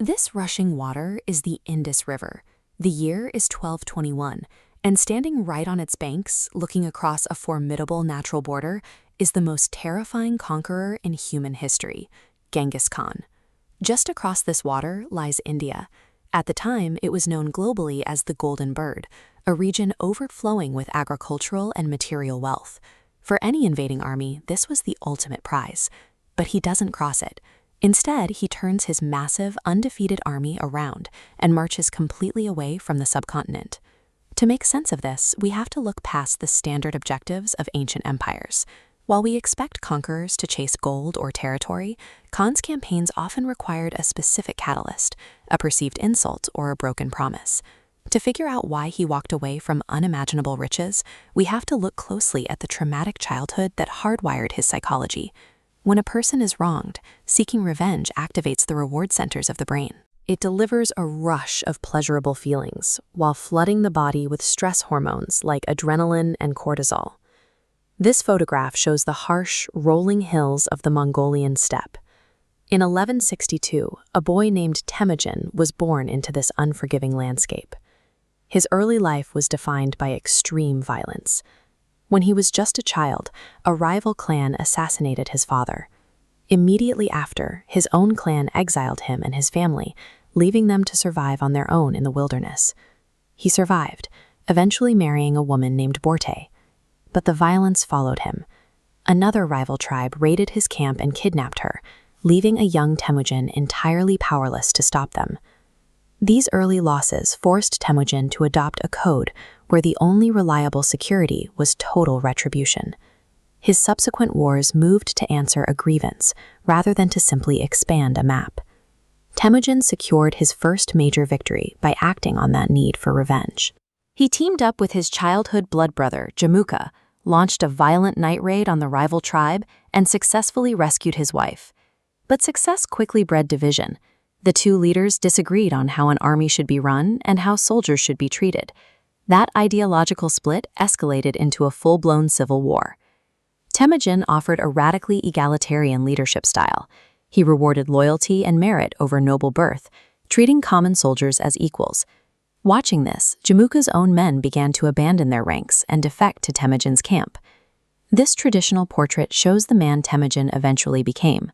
This rushing water is the Indus River. The year is 1221, and standing right on its banks, looking across a formidable natural border, is the most terrifying conqueror in human history, Genghis Khan. Just across this water lies India. At the time, it was known globally as the Golden Bird, a region overflowing with agricultural and material wealth. For any invading army, this was the ultimate prize. But he doesn't cross it. Instead, he turns his massive, undefeated army around and marches completely away from the subcontinent. To make sense of this, we have to look past the standard objectives of ancient empires. While we expect conquerors to chase gold or territory, Khan's campaigns often required a specific catalyst, a perceived insult or a broken promise. To figure out why he walked away from unimaginable riches, we have to look closely at the traumatic childhood that hardwired his psychology. When a person is wronged, seeking revenge activates the reward centers of the brain. It delivers a rush of pleasurable feelings, while flooding the body with stress hormones like adrenaline and cortisol. This photograph shows the harsh, rolling hills of the Mongolian steppe. In 1162, a boy named Temujin was born into this unforgiving landscape. His early life was defined by extreme violence. When he was just a child, a rival clan assassinated his father. Immediately after, his own clan exiled him and his family, leaving them to survive on their own in the wilderness. He survived, eventually marrying a woman named Borte. But the violence followed him. Another rival tribe raided his camp and kidnapped her, leaving a young Temujin entirely powerless to stop them. These early losses forced Temujin to adopt a code where the only reliable security was total retribution. His subsequent wars moved to answer a grievance rather than to simply expand a map. Temujin secured his first major victory by acting on that need for revenge. He teamed up with his childhood blood brother, Jamuka, launched a violent night raid on the rival tribe, and successfully rescued his wife. But success quickly bred division. The two leaders disagreed on how an army should be run and how soldiers should be treated. That ideological split escalated into a full-blown civil war. Temujin offered a radically egalitarian leadership style. He rewarded loyalty and merit over noble birth, treating common soldiers as equals. Watching this, Jamuka's own men began to abandon their ranks and defect to Temujin's camp. This traditional portrait shows the man Temujin eventually became.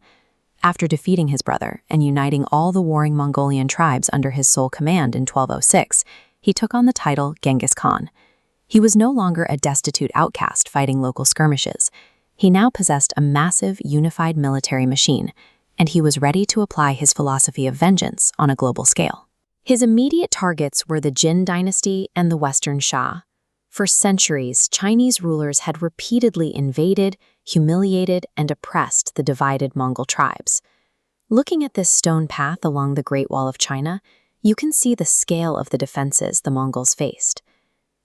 After defeating his brother and uniting all the warring Mongolian tribes under his sole command in 1206, he took on the title Genghis Khan. He was no longer a destitute outcast fighting local skirmishes. He now possessed a massive, unified military machine, and he was ready to apply his philosophy of vengeance on a global scale. His immediate targets were the Jin dynasty and the Western Shah. For centuries, Chinese rulers had repeatedly invaded, humiliated, and oppressed the divided Mongol tribes. Looking at this stone path along the Great Wall of China, you can see the scale of the defenses the Mongols faced.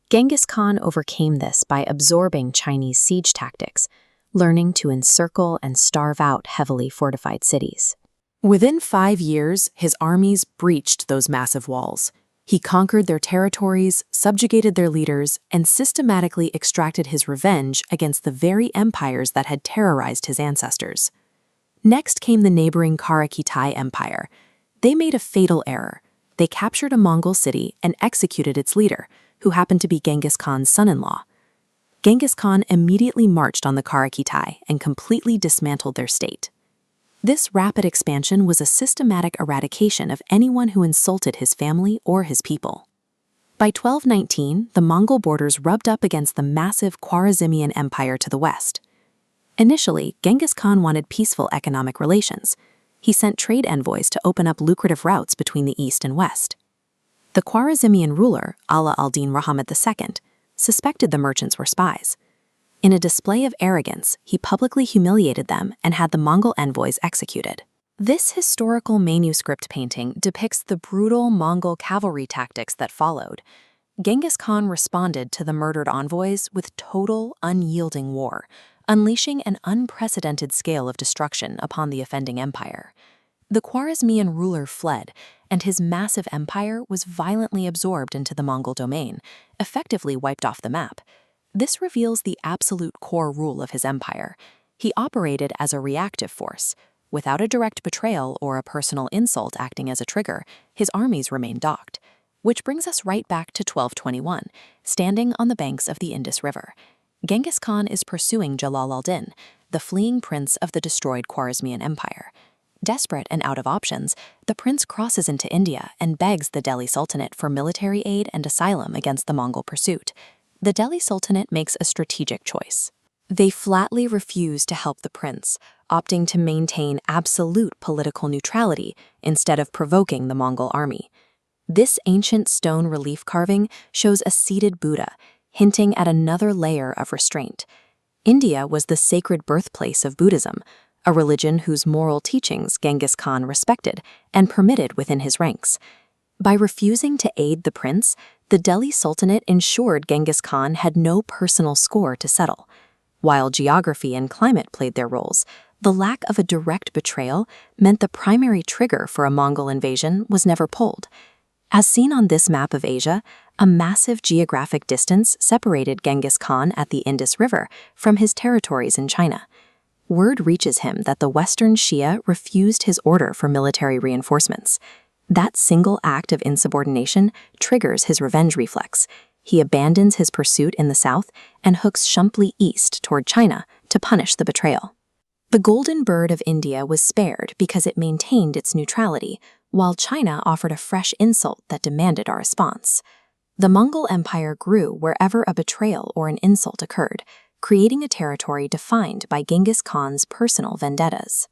Genghis Khan overcame this by absorbing Chinese siege tactics, learning to encircle and starve out heavily fortified cities. Within 5 years, his armies breached those massive walls. He conquered their territories, subjugated their leaders, and systematically extracted his revenge against the very empires that had terrorized his ancestors. Next came the neighboring Karakitai Empire. They made a fatal error. They captured a Mongol city and executed its leader, who happened to be Genghis Khan's son-in-law. Genghis Khan immediately marched on the Karakitai and completely dismantled their state. This rapid expansion was a systematic eradication of anyone who insulted his family or his people. By 1219, the Mongol borders rubbed up against the massive Khwarezmian Empire to the west. Initially, Genghis Khan wanted peaceful economic relations. He sent trade envoys to open up lucrative routes between the east and west. The Khwarezmian ruler, Ala al-Din Muhammad II, suspected the merchants were spies. In a display of arrogance, he publicly humiliated them and had the Mongol envoys executed. This historical manuscript painting depicts the brutal Mongol cavalry tactics that followed. Genghis Khan responded to the murdered envoys with total, unyielding war, unleashing an unprecedented scale of destruction upon the offending empire. The Khwarezmian ruler fled, and his massive empire was violently absorbed into the Mongol domain, effectively wiped off the map. This reveals the absolute core rule of his empire. He operated as a reactive force. Without a direct betrayal or a personal insult acting as a trigger, his armies remained docked. Which brings us right back to 1221, standing on the banks of the Indus River. Genghis Khan is pursuing Jalal al-Din, the fleeing prince of the destroyed Khwarezmian Empire. Desperate and out of options, the prince crosses into India and begs the Delhi Sultanate for military aid and asylum against the Mongol pursuit. The Delhi Sultanate makes a strategic choice. They flatly refuse to help the prince, opting to maintain absolute political neutrality instead of provoking the Mongol army. This ancient stone relief carving shows a seated Buddha, hinting at another layer of restraint. India was the sacred birthplace of Buddhism, a religion whose moral teachings Genghis Khan respected and permitted within his ranks. By refusing to aid the prince, the Delhi Sultanate ensured Genghis Khan had no personal score to settle. While geography and climate played their roles, the lack of a direct betrayal meant the primary trigger for a Mongol invasion was never pulled. As seen on this map of Asia, a massive geographic distance separated Genghis Khan at the Indus River from his territories in China. Word reaches him that the Western Shia refused his order for military reinforcements. That single act of insubordination triggers his revenge reflex. He abandons his pursuit in the south and hooks Shumpli east toward China to punish the betrayal. The Golden Bird of India was spared because it maintained its neutrality, while China offered a fresh insult that demanded a response. The Mongol Empire grew wherever a betrayal or an insult occurred, creating a territory defined by Genghis Khan's personal vendettas.